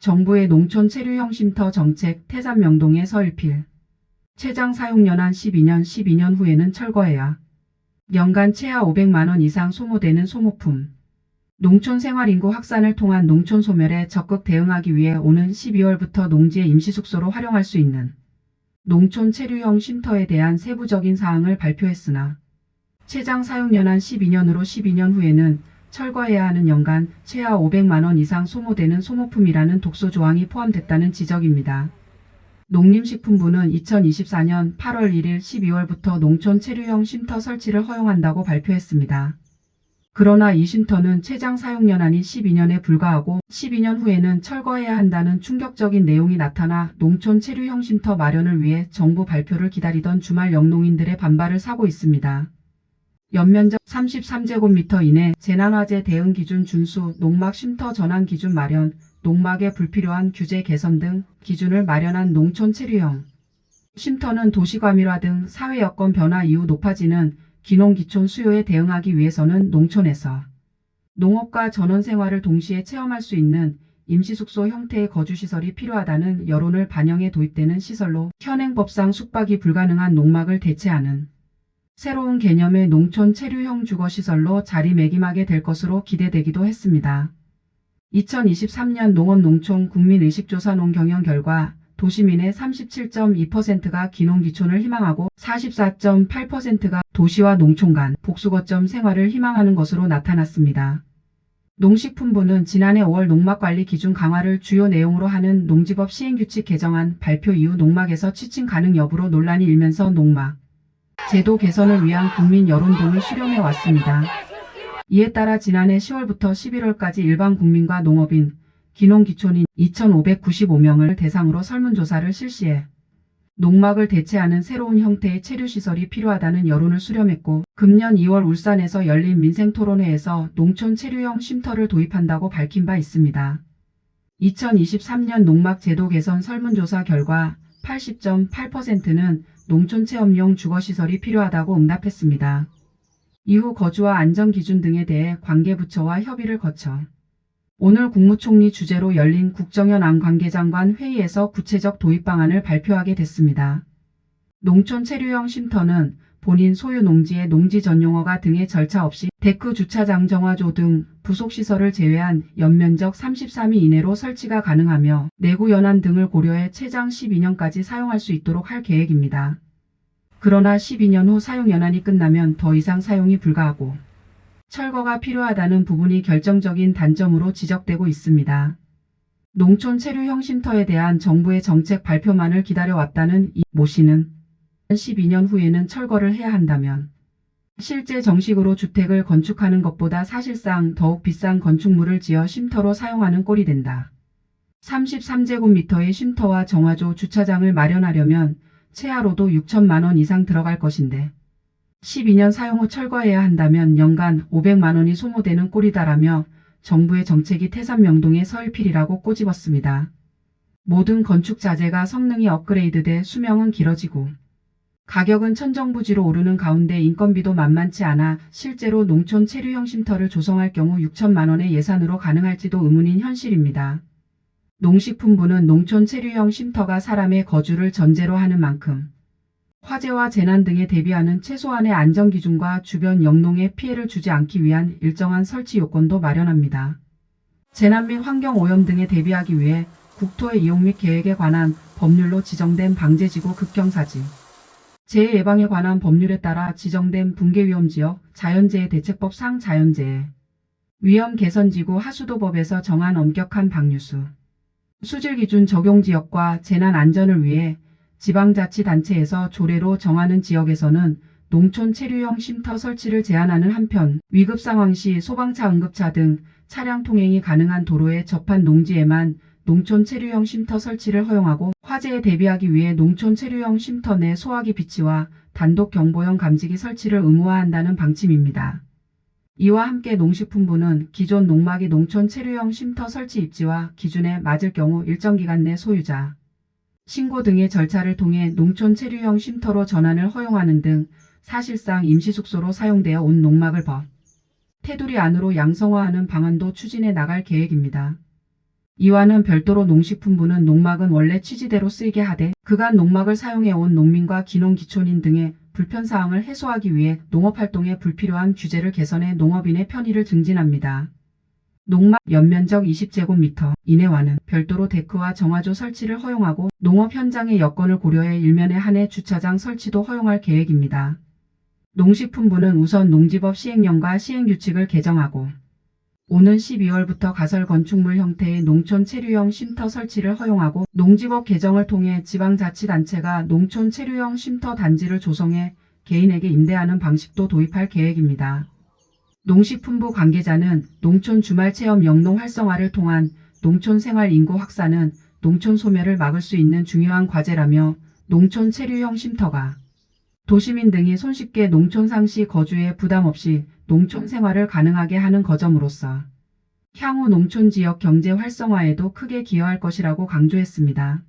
정부의 농촌 체류형 쉼터 정책 태산 명동의 서일필. 최장 사용연한 12년 후에는 철거해야. 연간 최하 500만원 이상 소모되는 소모품. 농촌 생활인구 확산을 통한 농촌 소멸에 적극 대응하기 위해 오는 12월부터 농지의 임시숙소로 활용할 수 있는 농촌 체류형 쉼터에 대한 세부적인 사항을 발표했으나 최장 사용연한 12년으로 12년 후에는 철거해야 하는 연간 최하 500만원 이상 소모되는 소모품이라는 독소 조항이 포함됐다는 지적입니다. 농림식품부는 2024년 8월 1일 12월부터 농촌 체류형 쉼터 설치를 허용한다고 발표했습니다. 그러나 이 쉼터는 최장 사용연한이 12년에 불과하고 12년 후에는 철거해야 한다는 충격적인 내용이 나타나 농촌 체류형 쉼터 마련을 위해 정부 발표를 기다리던 주말 영농인들의 반발을 사고 있습니다. 연면적 33제곱미터 이내 재난화재 대응 기준 준수, 농막 쉼터 전환 기준 마련, 농막의 불필요한 규제 개선 등 기준을 마련한 농촌 체류형 쉼터는 도시과밀화 등 사회 여건 변화 이후 높아지는 기농기촌 수요에 대응하기 위해서는 농촌에서 농업과 전원생활을 동시에 체험할 수 있는 임시숙소 형태의 거주시설이 필요하다는 여론을 반영해 도입되는 시설로 현행법상 숙박이 불가능한 농막을 대체하는 새로운 개념의 농촌 체류형 주거시설로 자리매김하게 될 것으로 기대되기도 했습니다. 2023년 농업농촌 국민의식조사 농경영 결과 도시민의 37.2%가 기농기촌을 희망하고 44.8%가 도시와 농촌 간 복수거점 생활을 희망하는 것으로 나타났습니다. 농식품부는 지난해 5월 농막관리 기준 강화를 주요 내용으로 하는 농지법 시행규칙 개정안 발표 이후 농막에서 취침 가능 여부로 논란이 일면서 농막 제도 개선을 위한 국민 여론 등을 수렴해 왔습니다. 이에 따라 지난해 10월부터 11월까지 일반 국민과 농업인, 기농기촌인 2,595명을 대상으로 설문조사를 실시해 농막을 대체하는 새로운 형태의 체류시설이 필요하다는 여론을 수렴했고 금년 2월 울산에서 열린 민생토론회에서 농촌 체류형 쉼터를 도입한다고 밝힌 바 있습니다. 2023년 농막 제도 개선 설문조사 결과 80.8%는 농촌 체험용 주거시설이 필요하다고 응답했습니다. 이후 거주와 안전기준 등에 대해 관계부처와 협의를 거쳐 오늘 국무총리 주재로 열린 국정원 안관계장관 회의에서 구체적 도입 방안을 발표하게 됐습니다. 농촌 체류형 쉼터는 본인 소유 농지의 농지 전용허가 등의 절차 없이 데크 주차장 정화조 등 부속시설을 제외한 연면적 33미 이내로 설치가 가능하며 내구 연한 등을 고려해 최장 12년까지 사용할 수 있도록 할 계획입니다. 그러나 12년 후 사용연한이 끝나면 더 이상 사용이 불가하고 철거가 필요하다는 부분이 결정적인 단점으로 지적되고 있습니다. 농촌 체류형 쉼터에 대한 정부의 정책 발표만을 기다려왔다는 이 모 씨는 12년 후에는 철거를 해야 한다면 실제 정식으로 주택을 건축하는 것보다 사실상 더욱 비싼 건축물을 지어 쉼터로 사용하는 꼴이 된다. 33제곱미터의 쉼터와 정화조 주차장을 마련하려면 최하로도 6천만원 이상 들어갈 것인데 12년 사용 후 철거해야 한다면 연간 500만원이 소모되는 꼴이다라며 정부의 정책이 태산명동의 서일필이라고 꼬집었습니다. 모든 건축 자재가 성능이 업그레이드돼 수명은 길어지고 가격은 천정부지로 오르는 가운데 인건비도 만만치 않아 실제로 농촌 체류형 쉼터를 조성할 경우 6천만원의 예산으로 가능할지도 의문인 현실입니다. 농식품부는 농촌 체류형 쉼터가 사람의 거주를 전제로 하는 만큼 화재와 재난 등에 대비하는 최소한의 안전기준과 주변 영농에 피해를 주지 않기 위한 일정한 설치 요건도 마련합니다. 재난 및 환경오염 등에 대비하기 위해 국토의 이용 및 계획에 관한 법률로 지정된 방제지구 급경사지, 재해 예방에 관한 법률에 따라 지정된 붕괴위험지역, 자연재해 대책법 상 자연재해, 위험 개선지구 하수도법에서 정한 엄격한 방류수, 수질기준 적용지역과 재난 안전을 위해 지방자치단체에서 조례로 정하는 지역에서는 농촌 체류형 쉼터 설치를 제한하는 한편 위급상황 시 소방차, 응급차 등 차량 통행이 가능한 도로에 접한 농지에만 농촌 체류형 쉼터 설치를 허용하고 화재에 대비하기 위해 농촌 체류형 쉼터 내 소화기 비치와 단독 경보형 감지기 설치를 의무화한다는 방침입니다. 이와 함께 농식품부는 기존 농막이 농촌 체류형 쉼터 설치 입지와 기준에 맞을 경우 일정 기간 내 소유자 신고 등의 절차를 통해 농촌 체류형 쉼터로 전환을 허용하는 등 사실상 임시숙소로 사용되어 온 농막을 테두리 안으로 양성화하는 방안도 추진해 나갈 계획입니다. 이와는 별도로 농식품부는 농막은 원래 취지대로 쓰이게 하되 그간 농막을 사용해온 농민과 기농기촌인 등의 불편사항을 해소하기 위해 농업활동에 불필요한 규제를 개선해 농업인의 편의를 증진합니다. 농막 연면적 20제곱미터 이내와는 별도로 데크와 정화조 설치를 허용하고 농업 현장의 여건을 고려해 일면에 한해 주차장 설치도 허용할 계획입니다. 농식품부는 우선 농지법 시행령과 시행규칙을 개정하고 오는 12월부터 가설 건축물 형태의 농촌 체류형 쉼터 설치를 허용하고 농지법 개정을 통해 지방자치단체가 농촌 체류형 쉼터 단지를 조성해 개인에게 임대하는 방식도 도입할 계획입니다. 농식품부 관계자는 농촌 주말체험 영농 활성화를 통한 농촌 생활 인구 확산은 농촌 소멸을 막을 수 있는 중요한 과제라며 농촌 체류형 쉼터가 도시민 등이 손쉽게 농촌 상시 거주에 부담 없이 농촌 생활을 가능하게 하는 거점으로서 향후 농촌 지역 경제 활성화에도 크게 기여할 것이라고 강조했습니다.